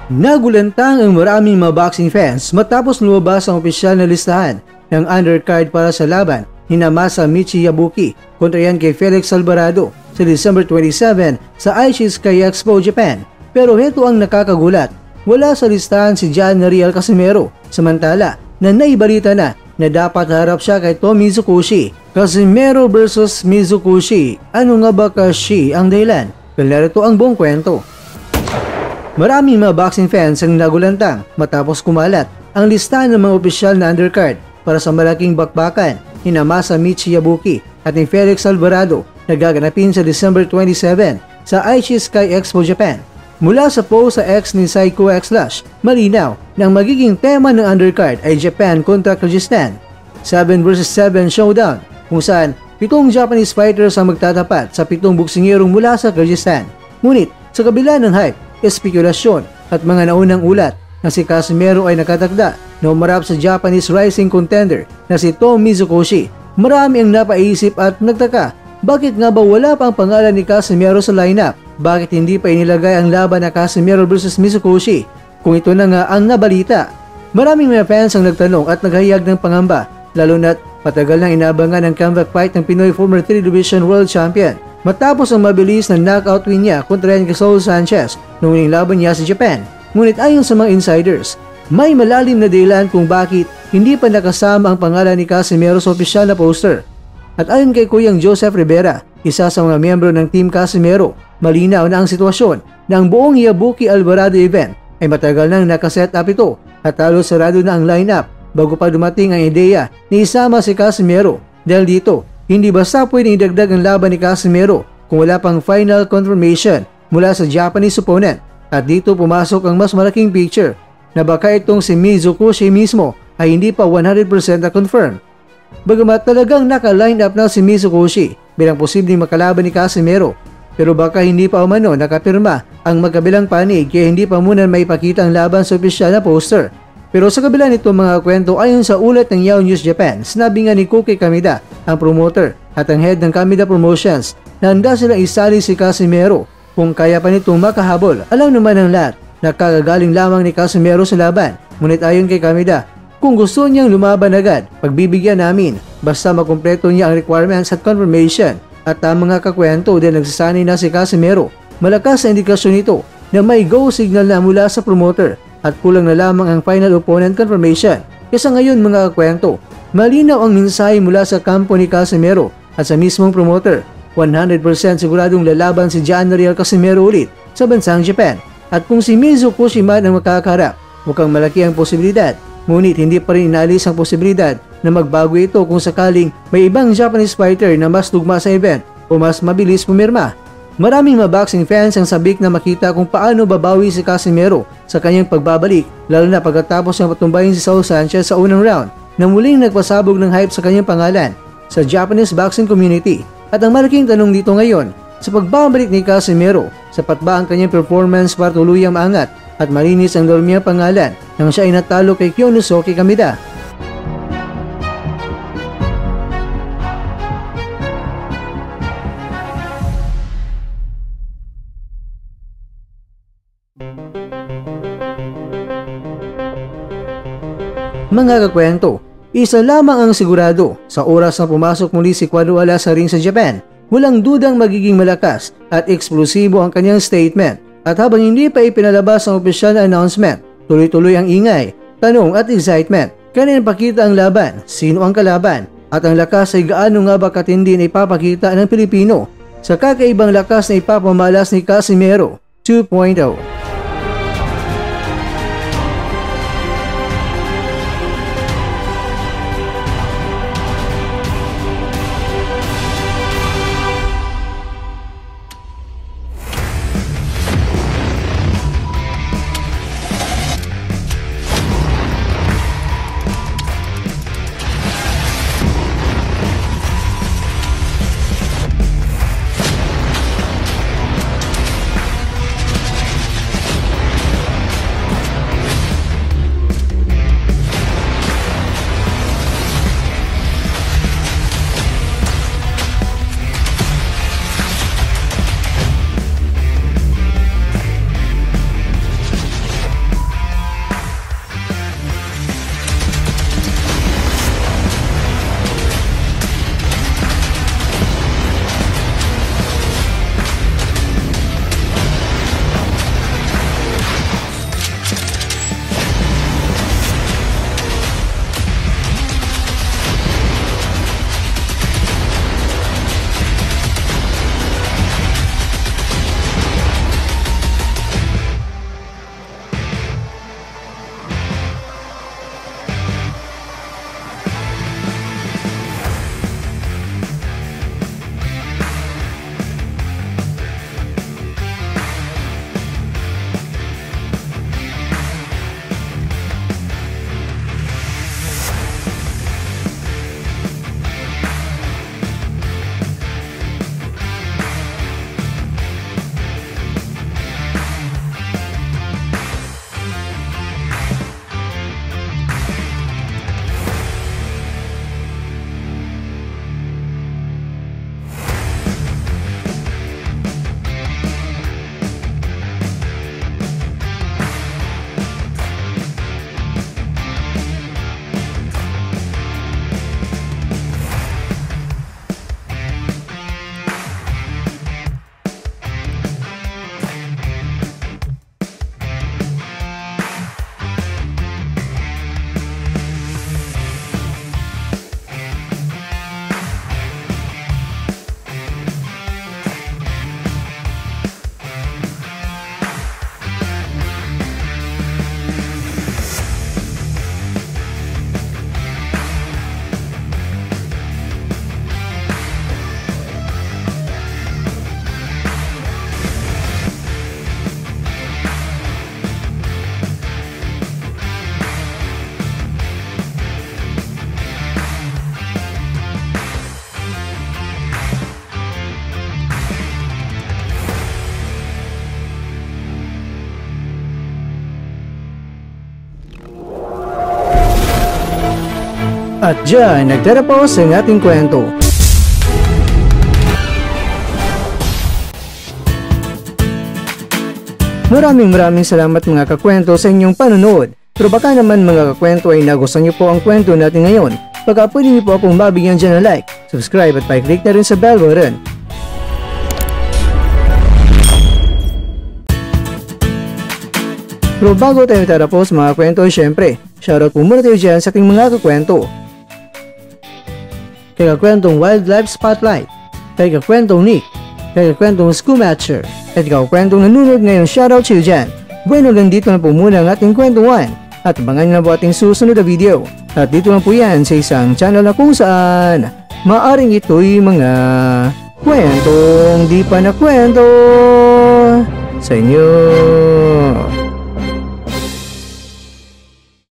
Nagulantang ang maraming mga boxing fans matapos lumabas ang opisyal na listahan ng undercard para sa laban ni Masamichi Yabuki kontra yan kay Felix Alvarado sa December 27 sa Aichi Sky Expo, Japan. Pero heto ang nakakagulat, wala sa listahan si John Riel Casimero, samantala na naibalita na dapat harap siya kay Tom Mizukushi. Casimero versus Mizukushi, ano nga ba kasi ang dahilan? Narito ang buong kwento. Maraming mga boxing fans ang nagulantang matapos kumalat ang listahan ng mga opisyal na undercard para sa malaking bakbakan ni Masamichi Yabuki at ni Felix Alvarado na gaganapin sa December 27 sa Aichi Sky Expo, Japan. Mula sa post sa X ni Psycho X Slash, malinaw na ang magiging tema ng undercard ay Japan kontra Kyrgyzstan. 7 vs 7 showdown kung saan 7 Japanese fighters ang magtatapat sa 7 boksingerong mula sa Kyrgyzstan. Ngunit sa kabila ng hype, espekulasyon at mga naunang ulat na si Casimero ay nakatakda na umarap sa Japanese rising contender na si Tom Mizukushi, marami ang napaisip at nagtaka. Bakit nga ba wala pang pangalan ni Casimero sa lineup? Bakit hindi pa inilagay ang laban na Casimero vs Mizukushi kung ito na nga ang nabalita? Maraming mga fans ang nagtanong at naghayag ng pangamba, lalo na't patagal nang inabangan ang comeback fight ng Pinoy former 3 Division World Champion matapos ang mabilis na knockout win niya kontra kay Saul Sanchez noong huling laban niya sa Japan. Ngunit ayon sa mga insiders, may malalim na dahilan kung bakit hindi pa nakasama ang pangalan ni Casimero sa opisyal na poster. At ayon kay Kuyang Joseph Rivera, isa sa mga miyembro ng Team Casimero, malinaw na ang sitwasyon na ang buong Yabuki Alvarado event ay matagal nang nakaset up ito at halos sarado na ang lineup bago pa dumating ang ideya na isama si Casimero. Dahil dito, hindi basta pwedeng idagdag ang laban ni Casimero kung wala pang final confirmation mula sa Japanese opponent. At dito pumasok ang mas malaking picture na baka itong si Mizukushi mismo ay hindi pa 100% na confirm. Bagamat talagang naka-line up na si Mizukushi bilang posibleng makalaban ni Casimero, pero baka hindi pa umano nakapirma ang magkabilang panig kaya hindi pa muna maipakita ang laban sa opisyal na poster. Pero sa kabila nito mga kwento, ayon sa ulat ng Yahoo News Japan, sinabi nga ni Koki Kamida, ang promoter at ang head ng Kamida Promotions, na handa silang isali si Casimero kung kaya pa nitong makahabol. Alam naman ng lahat na kagagaling lamang ni Casimero sa laban. Ngunit ayon kay Kamida, kung gusto niyang lumaban agad, pagbibigyan namin basta makumpleto niya ang requirements at confirmation. At mga kakwento din nagsasanay na si Casimero. Malakas sa indikasyon nito na may go signal na mula sa promoter at kulang na lamang ang final opponent confirmation. Kaya ngayon mga kakwento, malinaw ang mensahe mula sa kampo ni Casimero at sa mismong promoter. 100% siguradong lalaban si John Riel Casimero ulit sa bansang Japan. At kung si Mizukushi man ang makakaharap, mukhang malaki ang posibilidad. Ngunit hindi pa rin inalis ang posibilidad na magbago ito kung sakaling may ibang Japanese fighter na mas tugma sa event o mas mabilis pumirma. Maraming mga boxing fans ang sabik na makita kung paano babawi si Casimero sa kanyang pagbabalik, lalo na pagkatapos ng patumbayin si Saul Sanchez sa unang round na muling nagpasabog ng hype sa kanyang pangalan sa Japanese boxing community. At ang malaking tanong dito ngayon, sa pagbabalik ni Casimero, sapat ba ang kanyang performance para tuluyang maangat at malinis ang dormiyang pangalan nang siya ay natalo kay Kyonosuke Kamida? Mga kakwento, isa lamang ang sigurado, sa oras na pumasok muli si Quadruala sa ring sa Japan, walang dudang magiging malakas at eksplosibo ang kanyang statement. At habang hindi pa ipinalabas ang opisyal na announcement, tuloy-tuloy ang ingay, tanong at excitement. Kailan pakita ang laban? Sino ang kalaban? At ang lakas ay gaano nga ba katindi na ipapakita ng Pilipino sa kakaibang lakas na ipapamalas ni Casimero 2.0. At dyan, nagtatapos ang ating kwento. Maraming salamat mga kakwento sa inyong panonood. Pero baka naman mga kakwento ay nagustuhan niyo po ang kwento natin ngayon. Baka pwede niyo po akong mabigyan dyan ng like, subscribe at pa-click na rin sa bell button. Pero bago tayo tatapos mga kwento, syempre, shoutout po muna tayo dyan sa ating mga kakwento. Kay kakwentong Wildlife Spotlight, kay kakwentong Nick, kay kakwentong Schoolmatcher, at kakwentong nanonood ngayon, shoutout sa iyo dyan. Bueno, hanggang dito na po muna ang ating kwentuhan. At abangan nyo na po ating susunod na video. At dito lang po yan sa isang channel na kung saan maaring ito'y mga kwentong di pa na kwento sa inyo.